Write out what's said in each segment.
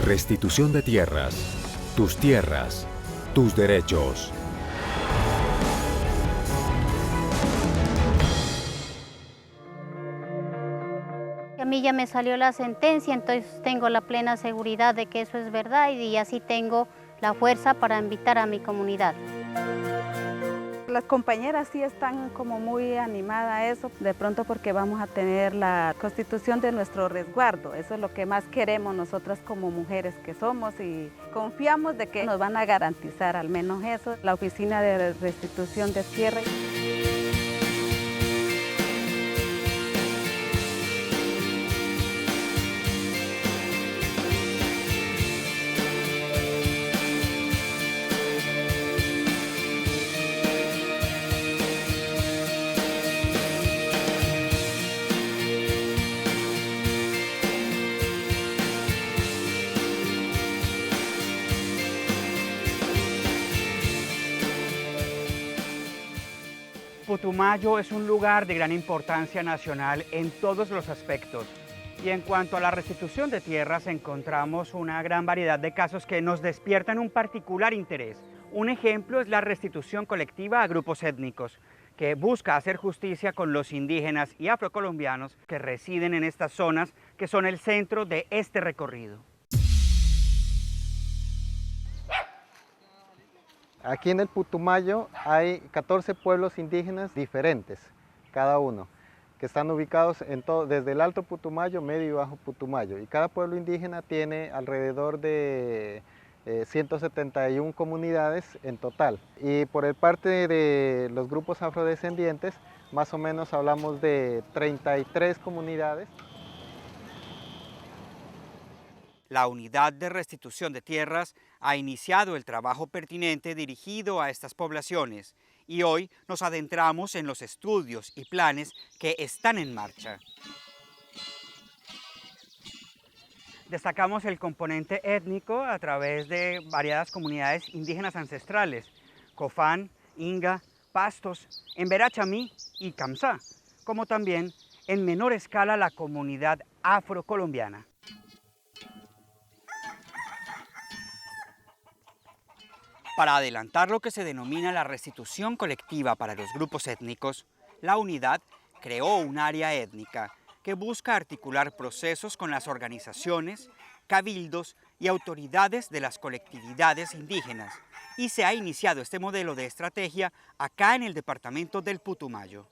Restitución de tierras, tus derechos. A mí ya me salió la sentencia, entonces tengo la plena seguridad de que eso es verdad y así tengo la fuerza para invitar a mi comunidad. Las compañeras sí están como muy animadas a eso, de pronto porque vamos a tener la constitución de nuestro resguardo. Eso es lo que más queremos nosotras como mujeres que somos y confiamos de que nos van a garantizar al menos eso, la oficina de restitución de tierra. Putumayo es un lugar de gran importancia nacional en todos los aspectos. Y en cuanto a la restitución de tierras, encontramos una gran variedad de casos que nos despiertan un particular interés. Un ejemplo es la restitución colectiva a grupos étnicos, que busca hacer justicia con los indígenas y afrocolombianos que residen en estas zonas, que son el centro de este recorrido. Aquí en el Putumayo hay 14 pueblos indígenas diferentes, cada uno, que están ubicados desde el Alto Putumayo, Medio y Bajo Putumayo. Y cada pueblo indígena tiene alrededor de 171 comunidades en total. Y por el parte de los grupos afrodescendientes, más o menos hablamos de 33 comunidades. La Unidad de Restitución de Tierras ha iniciado el trabajo pertinente dirigido a estas poblaciones y hoy nos adentramos en los estudios y planes que están en marcha. Destacamos el componente étnico a través de variadas comunidades indígenas ancestrales, Cofán, Inga, Pastos, Emberá-Chamí y Kamsá, como también en menor escala la comunidad afrocolombiana. Para adelantar lo que se denomina la restitución colectiva para los grupos étnicos, la unidad creó un área étnica que busca articular procesos con las organizaciones, cabildos y autoridades de las colectividades indígenas, y se ha iniciado este modelo de estrategia acá en el departamento del Putumayo.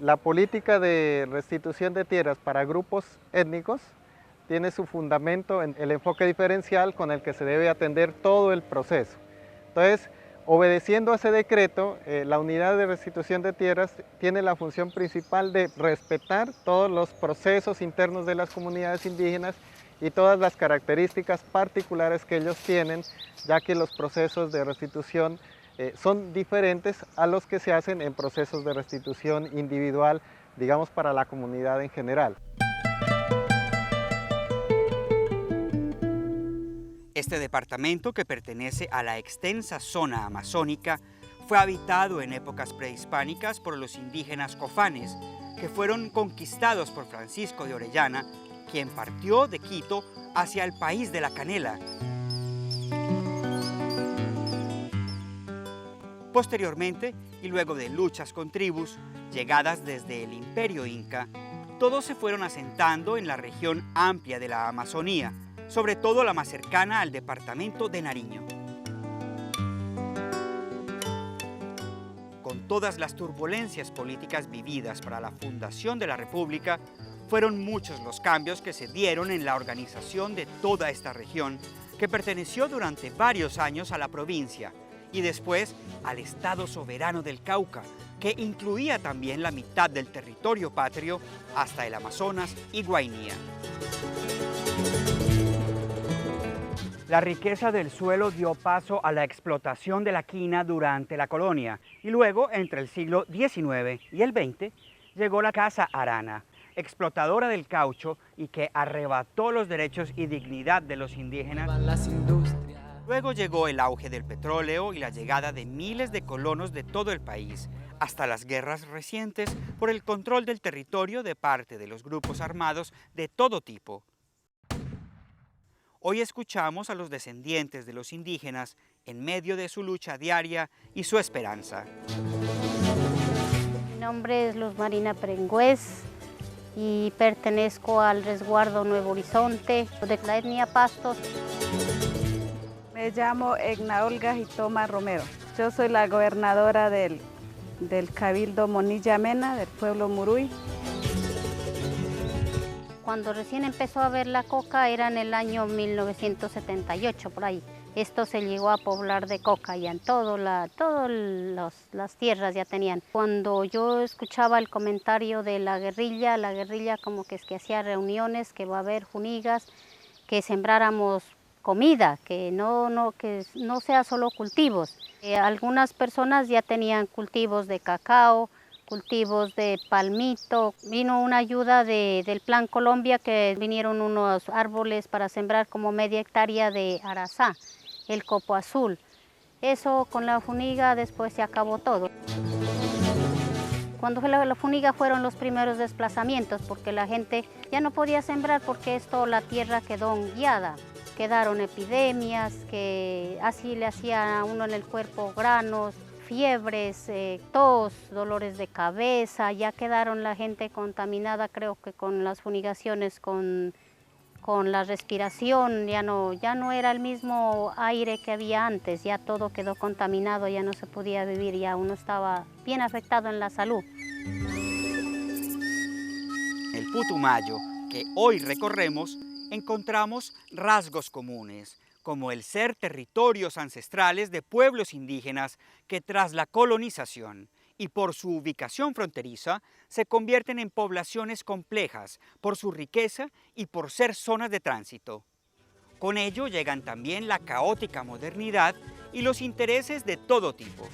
La política de restitución de tierras para grupos étnicos tiene su fundamento en el enfoque diferencial con el que se debe atender todo el proceso. Entonces, obedeciendo a ese decreto, la unidad de restitución de tierras tiene la función principal de respetar todos los procesos internos de las comunidades indígenas y todas las características particulares que ellos tienen, ya que los procesos de restitución son diferentes a los que se hacen en procesos de restitución individual, digamos, para la comunidad en general. Este departamento, que pertenece a la extensa zona amazónica, fue habitado en épocas prehispánicas por los indígenas cofanes, que fueron conquistados por Francisco de Orellana, quien partió de Quito hacia el país de la canela. Posteriormente, y luego de luchas con tribus, llegadas desde el Imperio Inca, todos se fueron asentando en la región amplia de la Amazonía, sobre todo la más cercana al departamento de Nariño. Con todas las turbulencias políticas vividas para la fundación de la República, fueron muchos los cambios que se dieron en la organización de toda esta región, que perteneció durante varios años a la provincia y después al Estado Soberano del Cauca, que incluía también la mitad del territorio patrio hasta el Amazonas y Guainía. La riqueza del suelo dio paso a la explotación de la quina durante la colonia y luego, entre el siglo XIX y el XX, llegó la Casa Arana, explotadora del caucho y que arrebató los derechos y dignidad de los indígenas. Luego llegó el auge del petróleo y la llegada de miles de colonos de todo el país, hasta las guerras recientes por el control del territorio de parte de los grupos armados de todo tipo. Hoy escuchamos a los descendientes de los indígenas en medio de su lucha diaria y su esperanza. Mi nombre es Luz Marina Perengüez y pertenezco al resguardo Nuevo Horizonte de la etnia Pastos. Me llamo Egna Olga Jitoma Romero. Yo soy la gobernadora del Cabildo Monilla Mena, del pueblo Muruy. Cuando recién empezó a ver la coca era en el año 1978, por ahí. Esto se llegó a poblar de coca y en todas las tierras ya tenían. Cuando yo escuchaba el comentario de la guerrilla como que es que hacía reuniones, que va a haber junigas, que sembráramos comida, que no sea solo cultivos. Algunas personas ya tenían cultivos de cacao, cultivos de palmito. Vino una ayuda del Plan Colombia, que vinieron unos árboles para sembrar como media hectárea de arazá, el copo azul. Eso con la funiga después se acabó todo. Cuando fue la funiga fueron los primeros desplazamientos, porque la gente ya no podía sembrar porque la tierra quedó hongueada. Quedaron epidemias, que así le hacía a uno en el cuerpo granos, fiebres, tos, dolores de cabeza. Ya quedaron la gente contaminada, creo que con las fumigaciones, con la respiración. Ya no era el mismo aire que había antes, ya todo quedó contaminado, ya no se podía vivir, ya uno estaba bien afectado en la salud. El Putumayo, que hoy recorremos, encontramos rasgos comunes, como el ser territorios ancestrales de pueblos indígenas que tras la colonización y por su ubicación fronteriza se convierten en poblaciones complejas por su riqueza y por ser zonas de tránsito. Con ello llegan también la caótica modernidad y los intereses de todo tipo.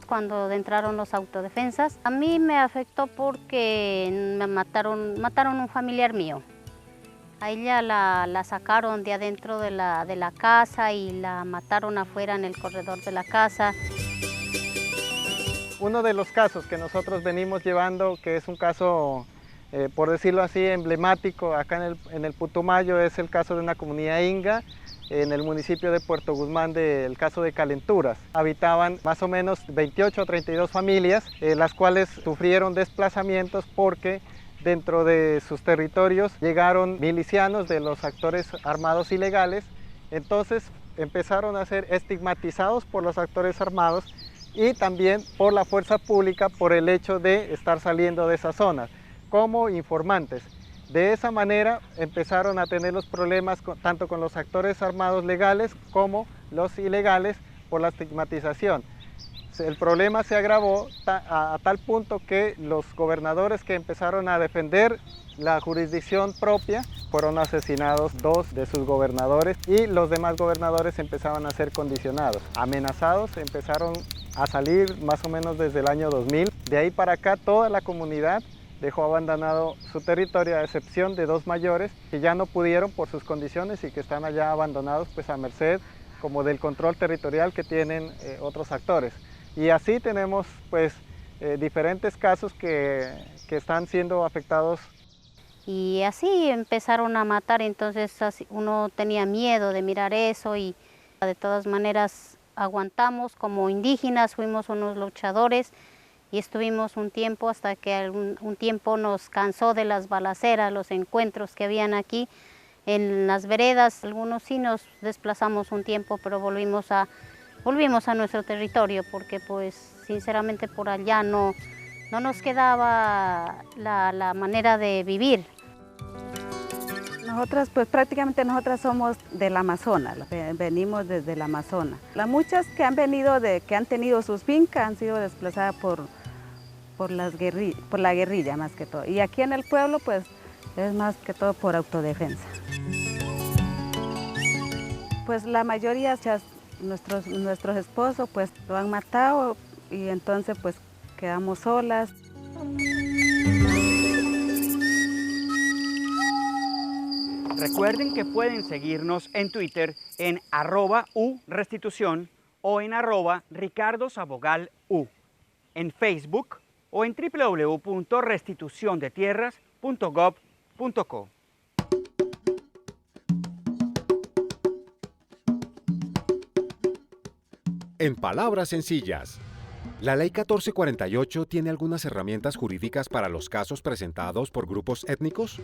Cuando entraron los autodefensas, a mí me afectó porque me mataron un familiar mío. A ella la sacaron de adentro de la casa y la mataron afuera en el corredor de la casa. Uno de los casos que nosotros venimos llevando, que es un caso, por decirlo así, emblemático acá en el Putumayo, es el caso de una comunidad inga en el municipio de Puerto Guzmán, del caso de Calenturas. Habitaban más o menos 28 o 32 familias, las cuales sufrieron desplazamientos porque dentro de sus territorios llegaron milicianos de los actores armados ilegales. Entonces empezaron a ser estigmatizados por los actores armados y también por la fuerza pública por el hecho de estar saliendo de esas zonas como informantes. De esa manera empezaron a tener los problemas tanto con los actores armados legales como los ilegales por la estigmatización. El problema se agravó a tal punto que los gobernadores que empezaron a defender la jurisdicción propia fueron asesinados 2 de sus gobernadores y los demás gobernadores empezaban a ser condicionados. Amenazados empezaron a salir más o menos desde el año 2000. De ahí para acá toda la comunidad dejó abandonado su territorio a excepción de 2 mayores que ya no pudieron por sus condiciones y que están allá abandonados pues a merced como del control territorial que tienen otros actores. Y así tenemos pues diferentes casos que están siendo afectados. Y así empezaron a matar, entonces uno tenía miedo de mirar eso y de todas maneras aguantamos como indígenas, fuimos unos luchadores y estuvimos un tiempo hasta que un tiempo nos cansó de las balaceras, los encuentros que habían aquí en las veredas. Algunos sí nos desplazamos un tiempo, pero volvimos a nuestro territorio porque pues sinceramente por allá no nos quedaba la manera de vivir. Nosotras pues prácticamente somos del Amazonas, venimos desde el Amazonas. Las muchas que han venido, que han tenido sus fincas han sido desplazadas por la guerrilla más que todo. Y aquí en el pueblo pues es más que todo por autodefensa. Pues la mayoría ya nuestros esposos pues lo han matado y entonces pues quedamos solas. Recuerden que pueden seguirnos en Twitter en @urestitución o en @ricardosabogalu, en Facebook o en www.restituciondetierras.org. www.gov.co. En palabras sencillas, la Ley 1448 tiene algunas herramientas jurídicas para los casos presentados por grupos étnicos.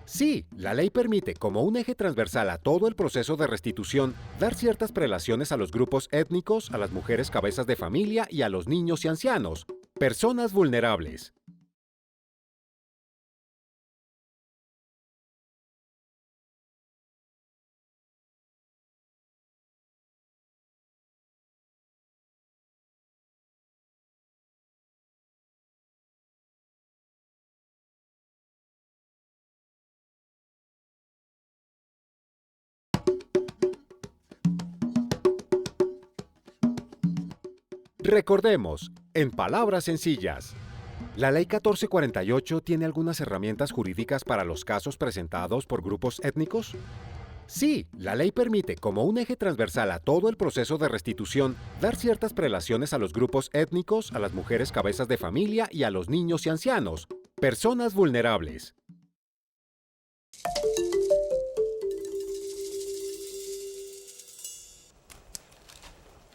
Sí, la ley permite, como un eje transversal a todo el proceso de restitución, dar ciertas prelaciones a los grupos étnicos, a las mujeres cabezas de familia y a los niños y ancianos, personas vulnerables. Recordemos, en palabras sencillas, la Ley 1448 tiene algunas herramientas jurídicas para los casos presentados por grupos étnicos. Sí, la ley permite, como un eje transversal a todo el proceso de restitución, dar ciertas prelaciones a los grupos étnicos, a las mujeres cabezas de familia y a los niños y ancianos, personas vulnerables.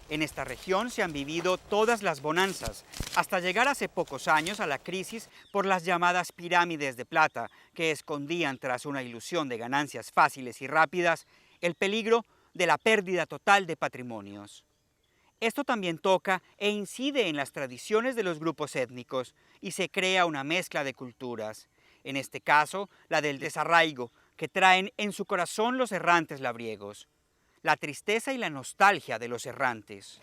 En esta región se han vivido todas las bonanzas, hasta llegar hace pocos años a la crisis por las llamadas pirámides de plata, que escondían tras una ilusión de ganancias fáciles y rápidas el peligro de la pérdida total de patrimonios. Esto también toca e incide en las tradiciones de los grupos étnicos y se crea una mezcla de culturas, en este caso la del desarraigo, que traen en su corazón los errantes labriegos. La tristeza y la nostalgia de los errantes.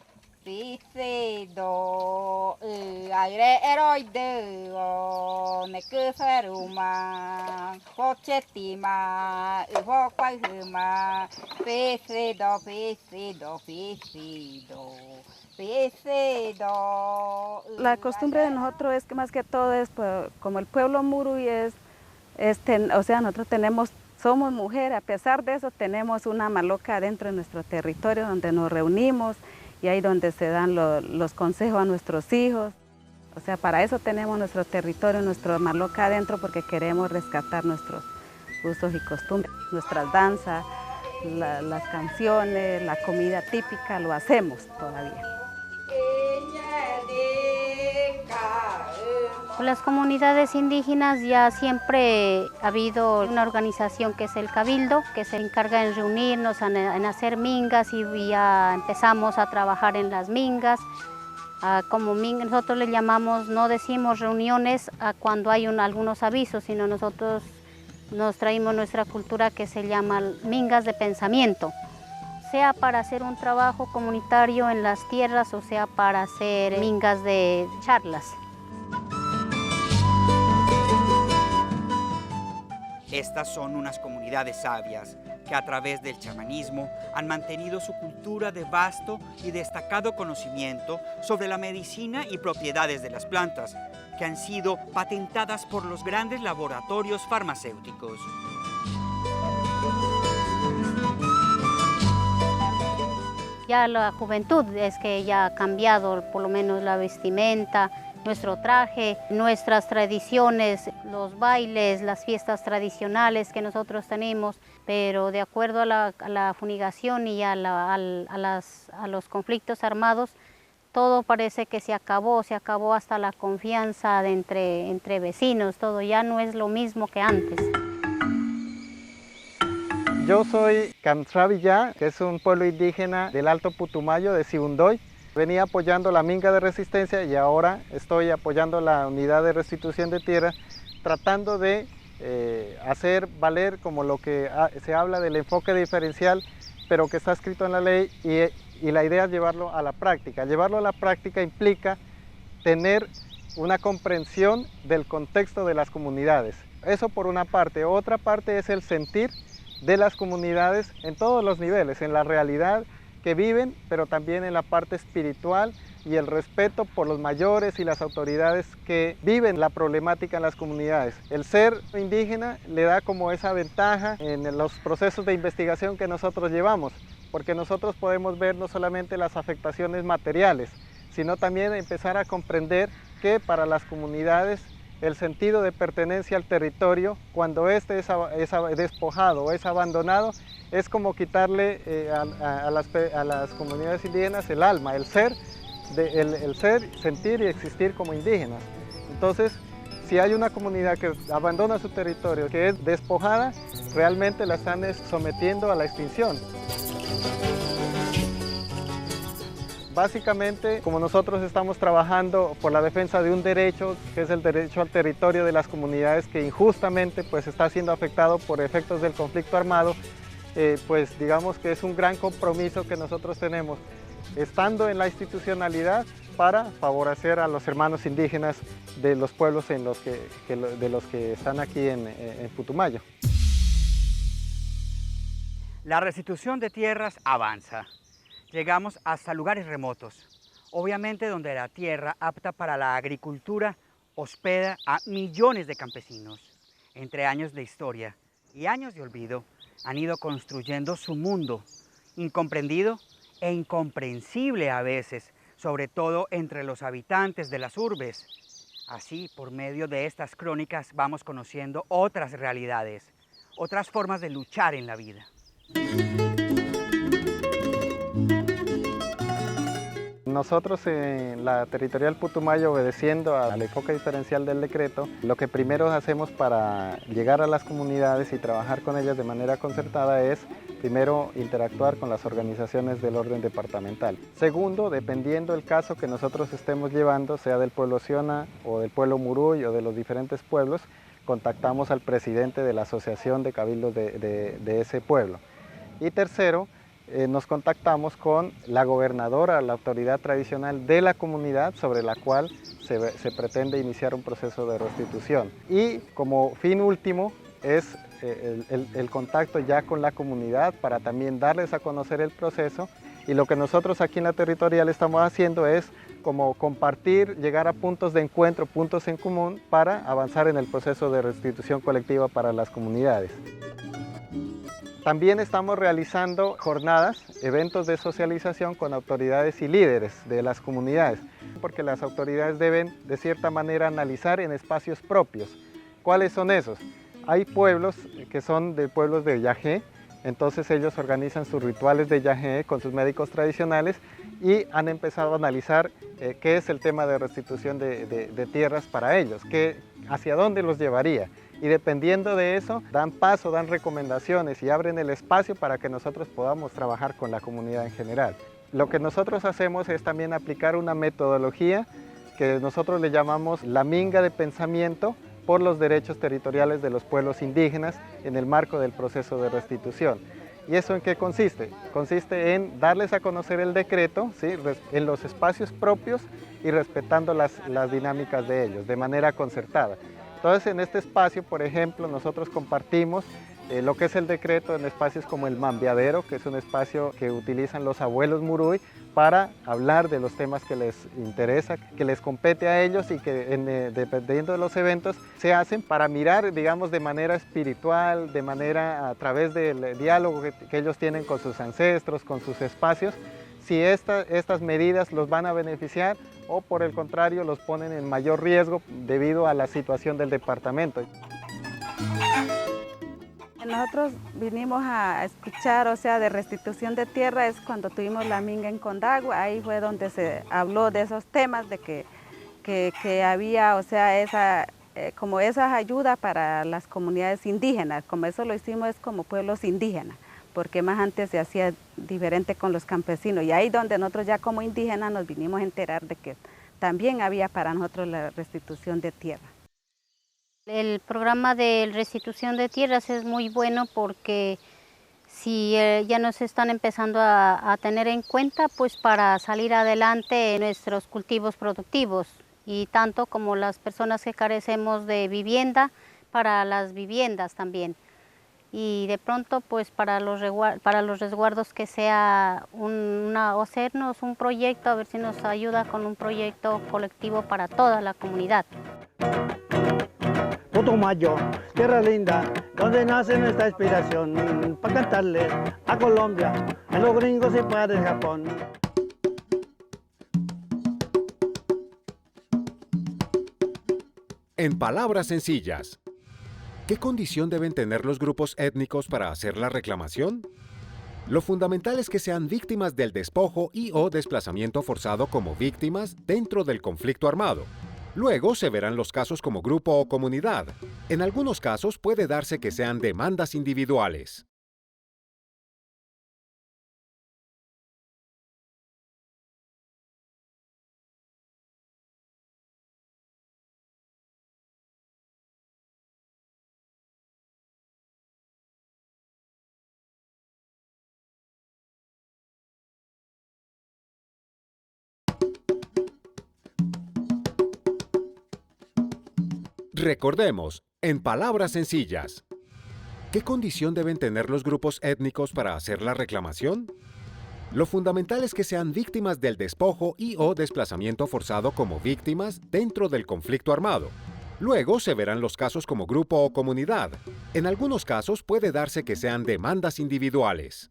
La costumbre de nosotros es que más que todo es, pues, como el pueblo Muruy o sea, nosotros somos mujeres, a pesar de eso tenemos una maloca dentro de nuestro territorio donde nos reunimos y ahí donde se dan los consejos a nuestros hijos. O sea, para eso tenemos nuestro territorio, nuestro maloca adentro, porque queremos rescatar nuestros usos y costumbres, nuestras danzas, las canciones, la comida típica, lo hacemos todavía. Con las comunidades indígenas ya siempre ha habido una organización que es el Cabildo, que se encarga en reunirnos, en hacer mingas, y ya empezamos a trabajar en las mingas. Como nosotros le llamamos, no decimos reuniones cuando hay algunos avisos, sino nosotros nos traemos nuestra cultura que se llama mingas de pensamiento, sea para hacer un trabajo comunitario en las tierras o sea para hacer mingas de charlas. Estas son unas comunidades sabias que a través del chamanismo han mantenido su cultura de vasto y destacado conocimiento sobre la medicina y propiedades de las plantas, que han sido patentadas por los grandes laboratorios farmacéuticos. Ya la juventud es que ya ha cambiado por lo menos la vestimenta, nuestro traje, nuestras tradiciones, los bailes, las fiestas tradicionales que nosotros tenemos, pero de acuerdo a la fumigación y a los conflictos armados, todo parece que se acabó hasta la confianza entre vecinos, todo ya no es lo mismo que antes. Yo soy Camtravillá, que es un pueblo indígena del Alto Putumayo de Sibundoy. Venía apoyando la minga de resistencia y ahora estoy apoyando la unidad de restitución de tierra, tratando de hacer valer como lo que se habla del enfoque diferencial, pero que está escrito en la ley, y la idea es llevarlo a la práctica. Llevarlo a la práctica implica tener una comprensión del contexto de las comunidades. Eso por una parte. Otra parte es el sentir de las comunidades en todos los niveles, en la realidad que viven, pero también en la parte espiritual y el respeto por los mayores y las autoridades que viven la problemática en las comunidades. El ser indígena le da como esa ventaja en los procesos de investigación que nosotros llevamos, porque nosotros podemos ver no solamente las afectaciones materiales, sino también empezar a comprender que para las comunidades el sentido de pertenencia al territorio. Cuando este es despojado o es abandonado, es como quitarle a las comunidades indígenas el alma, el ser, sentir y existir como indígenas. Entonces, si hay una comunidad que abandona su territorio, que es despojada, realmente la están sometiendo a la extinción. Básicamente, como nosotros estamos trabajando por la defensa de un derecho, que es el derecho al territorio de las comunidades que injustamente pues, está siendo afectado por efectos del conflicto armado, pues digamos que es un gran compromiso que nosotros tenemos, estando en la institucionalidad, para favorecer a los hermanos indígenas de los pueblos de los que están aquí en Putumayo. La restitución de tierras avanza. Llegamos hasta lugares remotos, obviamente donde la tierra apta para la agricultura hospeda a millones de campesinos. Entre años de historia y años de olvido, han ido construyendo su mundo, incomprendido e incomprensible a veces, sobre todo entre los habitantes de las urbes. Así, por medio de estas crónicas, vamos conociendo otras realidades, otras formas de luchar en la vida. Nosotros en la Territorial Putumayo, obedeciendo al enfoque diferencial del decreto, lo que primero hacemos para llegar a las comunidades y trabajar con ellas de manera concertada es, primero, interactuar con las organizaciones del orden departamental. Segundo, dependiendo del caso que nosotros estemos llevando, sea del pueblo Siona o del pueblo Muruy o de los diferentes pueblos, contactamos al presidente de la asociación de cabildos de ese pueblo. Y tercero, nos contactamos con la gobernadora, la autoridad tradicional de la comunidad sobre la cual se pretende iniciar un proceso de restitución. Y como fin último es el contacto ya con la comunidad para también darles a conocer el proceso, y lo que nosotros aquí en la Territorial estamos haciendo es como compartir, llegar a puntos de encuentro, puntos en común para avanzar en el proceso de restitución colectiva para las comunidades. También estamos realizando jornadas, eventos de socialización con autoridades y líderes de las comunidades, porque las autoridades deben de cierta manera analizar en espacios propios. ¿Cuáles son esos? Hay pueblos que son de pueblos de Yagé, entonces ellos organizan sus rituales de Yagé con sus médicos tradicionales y han empezado a analizar qué es el tema de restitución de tierras para ellos, hacia dónde los llevaría. Y dependiendo de eso, dan paso, dan recomendaciones y abren el espacio para que nosotros podamos trabajar con la comunidad en general. Lo que nosotros hacemos es también aplicar una metodología que nosotros le llamamos la minga de pensamiento por los derechos territoriales de los pueblos indígenas en el marco del proceso de restitución. ¿Y eso en qué consiste? Consiste en darles a conocer el decreto, ¿sí?, en los espacios propios y respetando las dinámicas de ellos, de manera concertada. Entonces, en este espacio, por ejemplo, nosotros compartimos lo que es el decreto en espacios como el Mambiadero, que es un espacio que utilizan los abuelos Muruy para hablar de los temas que les interesa, que les compete a ellos y que dependiendo de los eventos se hacen para mirar, digamos, de manera espiritual, de manera a través del diálogo que ellos tienen con sus ancestros, con sus espacios, si estas medidas los van a beneficiar o por el contrario los ponen en mayor riesgo debido a la situación del departamento. Nosotros vinimos a escuchar, o sea, de restitución de tierra, es cuando tuvimos la minga en Condagua, ahí fue donde se habló de esos temas, de que había, o sea, como esas ayudas para las comunidades indígenas, como eso lo hicimos es como pueblos indígenas, porque más antes se hacía diferente con los campesinos, y ahí donde nosotros ya como indígenas nos vinimos a enterar de que también había para nosotros la restitución de tierra. El programa de restitución de tierras es muy bueno porque si ya nos están empezando a tener en cuenta pues para salir adelante en nuestros cultivos productivos, y tanto como las personas que carecemos de vivienda, para las viviendas también. Y de pronto pues para los resguardos que sea hacernos un proyecto, a ver si nos ayuda con un proyecto colectivo para toda la comunidad. Putumayo, tierra linda, donde nace nuestra inspiración, para cantarle a Colombia, a los gringos y padres de Japón. en palabras sencillas. ¿Qué condición deben tener los grupos étnicos para hacer la reclamación? Lo fundamental es que sean víctimas del despojo y/o desplazamiento forzado como víctimas dentro del conflicto armado. Luego se verán los casos como grupo o comunidad. En algunos casos puede darse que sean demandas individuales. Recordemos, en palabras sencillas, ¿qué condición deben tener los grupos étnicos para hacer la reclamación? Lo fundamental es que sean víctimas del despojo y/o desplazamiento forzado como víctimas dentro del conflicto armado. Luego se verán los casos como grupo o comunidad. En algunos casos puede darse que sean demandas individuales.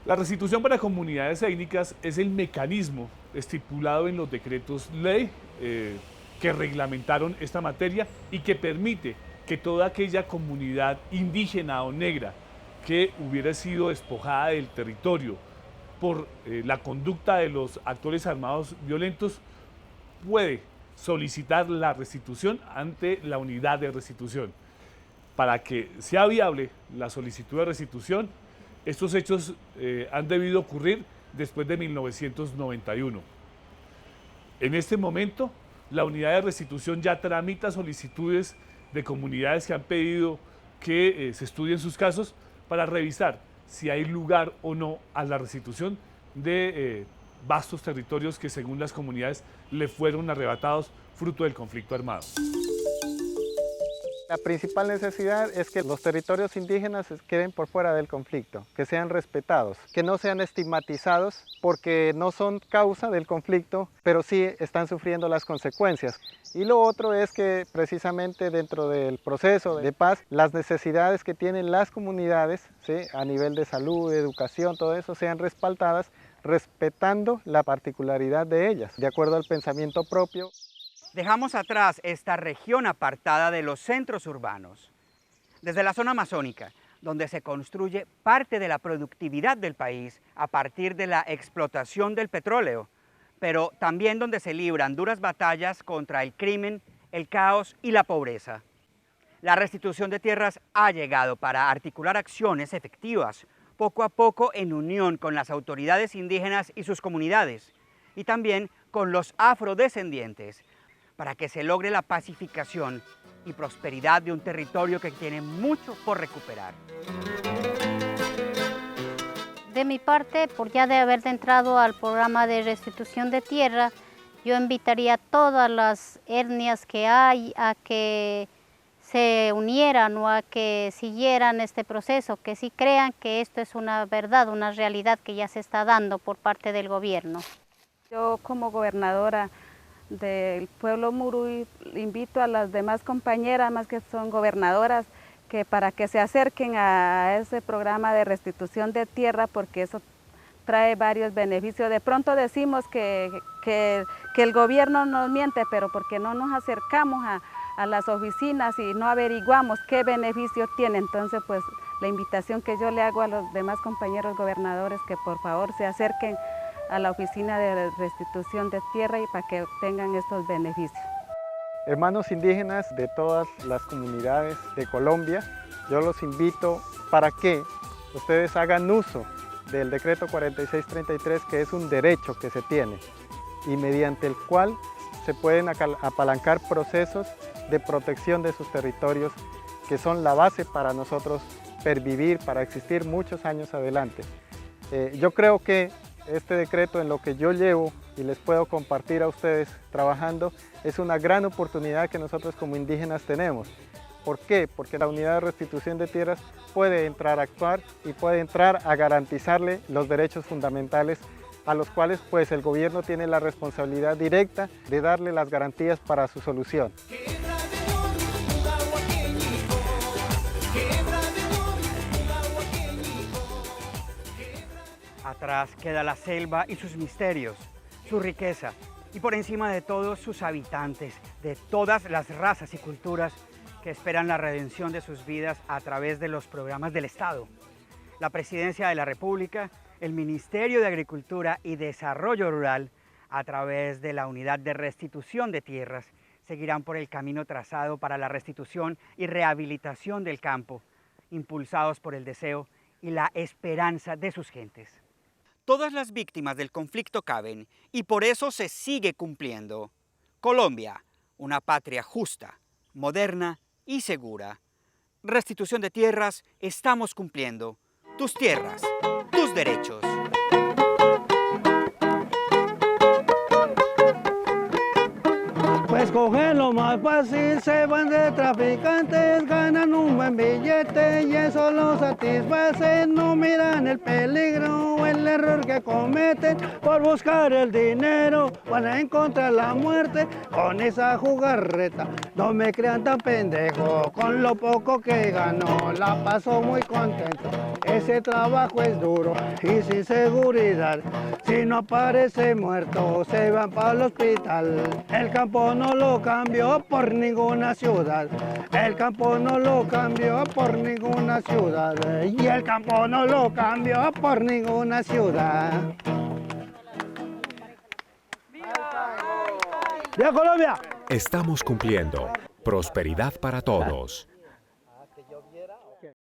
La restitución para comunidades étnicas es el mecanismo estipulado en los decretos ley que reglamentaron esta materia y que permite que toda aquella comunidad indígena o negra que hubiera sido despojada del territorio por la conducta de los actores armados violentos puede solicitar la restitución ante la unidad de restitución. Para que sea viable la solicitud de restitución, estos hechos han debido ocurrir después de 1991. En este momento, la unidad de restitución ya tramita solicitudes de comunidades que han pedido que se estudien sus casos para revisar si hay lugar o no a la restitución de vastos territorios que según las comunidades le fueron arrebatados fruto del conflicto armado. La principal necesidad es que los territorios indígenas queden por fuera del conflicto, que sean respetados, que no sean estigmatizados porque no son causa del conflicto, pero sí están sufriendo las consecuencias. Y lo otro es que precisamente dentro del proceso de paz, las necesidades que tienen las comunidades, ¿sí?, a nivel de salud, de educación, todo eso, sean respaldadas, respetando la particularidad de ellas, de acuerdo al pensamiento propio. Dejamos atrás esta región apartada de los centros urbanos. Desde la zona amazónica, donde se construye parte de la productividad del país a partir de la explotación del petróleo, pero también donde se libran duras batallas contra el crimen, el caos y la pobreza. La restitución de tierras ha llegado para articular acciones efectivas, poco a poco en unión con las autoridades indígenas y sus comunidades, y también con los afrodescendientes, para que se logre la pacificación y prosperidad de un territorio que tiene mucho por recuperar. De mi parte, por ya de haber entrado al programa de restitución de tierra, yo invitaría a todas las etnias que hay a que se unieran o a que siguieran este proceso, que sí crean que esto es una verdad, una realidad que ya se está dando por parte del gobierno. Yo como gobernadora del pueblo Muruy invito a las demás compañeras, más que son gobernadoras, que para que se acerquen a ese programa de restitución de tierra, porque eso trae varios beneficios. De pronto decimos que el gobierno nos miente, pero porque no nos acercamos a las oficinas y no averiguamos qué beneficios tiene. Entonces, pues la invitación que yo le hago a los demás compañeros gobernadores, que por favor se acerquen a la oficina de restitución de tierra y para que tengan estos beneficios. Hermanos indígenas de todas las comunidades de Colombia, yo los invito para que ustedes hagan uso del decreto 4633, que es un derecho que se tiene y mediante el cual se pueden apalancar procesos de protección de sus territorios que son la base para nosotros pervivir, para existir muchos años adelante. Yo creo que este decreto, en lo que yo llevo y les puedo compartir a ustedes trabajando, es una gran oportunidad que nosotros como indígenas tenemos. ¿Por qué? Porque la unidad de restitución de tierras puede entrar a actuar y puede entrar a garantizarle los derechos fundamentales a los cuales pues el gobierno tiene la responsabilidad directa de darle las garantías para su solución. Atrás queda la selva y sus misterios, su riqueza y por encima de todo sus habitantes, de todas las razas y culturas que esperan la redención de sus vidas a través de los programas del Estado. La Presidencia de la República, el Ministerio de Agricultura y Desarrollo Rural, a través de la Unidad de Restitución de Tierras, seguirán por el camino trazado para la restitución y rehabilitación del campo, impulsados por el deseo y la esperanza de sus gentes. Todas las víctimas del conflicto caben y por eso se sigue cumpliendo. Colombia, una patria justa, moderna y segura. Restitución de tierras, estamos cumpliendo. Tus tierras, tus derechos. Pues cogen lo más fácil, se van de traficantes, ganan un buen billete y eso los satisface. No miran el peligro o el error que cometen por buscar el dinero, van a encontrar la muerte con esa jugarreta. No me crean tan pendejo, con lo poco que ganó la paso muy contento. Ese trabajo es duro y sin seguridad, si no aparece muerto se van para el hospital. El campo no lo cambió por ninguna ciudad, el campo no lo cambió por ninguna ciudad, y el campo no lo cambió por ninguna ciudad. ¡Viva Colombia! Estamos cumpliendo. Prosperidad para todos.